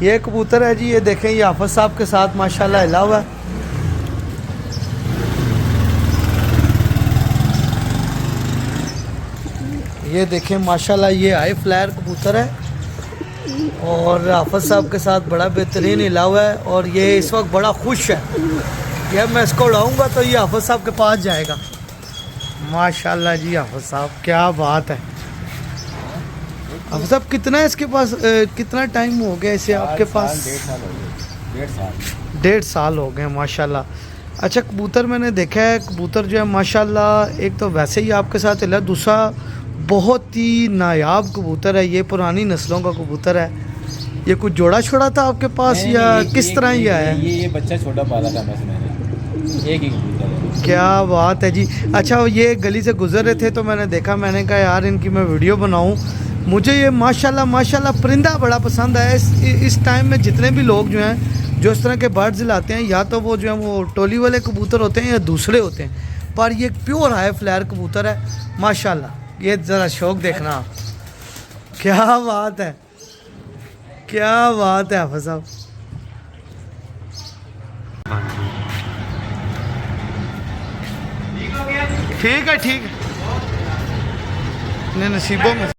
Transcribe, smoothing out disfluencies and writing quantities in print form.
ये कबूतर है जी, ये देखें ये हाफिज साहब के साथ माशाल्लाह हिला हुआ है। ये देखें माशाल्लाह ये हाई फ्लायर कबूतर है और हाफिज साहब के साथ बड़ा बेहतरीन हिला हुआ है और ये इस वक्त बड़ा खुश है। ये मैं इसको उड़ाऊँगा तो ये हाफिज साहब के पास जाएगा। माशाल्लाह जी हाफिज साहब क्या बात है। हाफिज साहब कितना है इसके पास, कितना टाइम हो गया इसे आपके पास? 1.5 साल हो गए माशाल्लाह। अच्छा कबूतर मैंने देखा है, कबूतर जो है माशाल्लाह एक तो वैसे ही आपके साथ हिला, दूसरा बहुत ही नायाब कबूतर है। ये पुरानी नस्लों का कबूतर है। ये कुछ जोड़ा छोड़ा था आपके पास या किस तरह ही आया है? ये बच्चा छोटा पाला था बस मैंने, एक ही कबूतर है। क्या बात है जी। अच्छा ये गली से गुजर रहे थे तो मैंने देखा, मैंने कहा यार इनकी मैं वीडियो बनाऊं। मुझे ये माशाल्लाह माशाल्लाह परिंदा बड़ा पसंद है। इस टाइम में जितने भी लोग जो हैं जो इस तरह के बर्ड्स लाते हैं, या तो वो जो है वो टोली वाले कबूतर होते हैं या दूसरे होते हैं, पर ये प्योर हाई फ्लायर कबूतर है माशाल्लाह। ये ज़रा शौक देखना आप, क्या बात है, क्या बात है हाफिज साहब। ठीक है, ठीक है, अपने नसीबों में।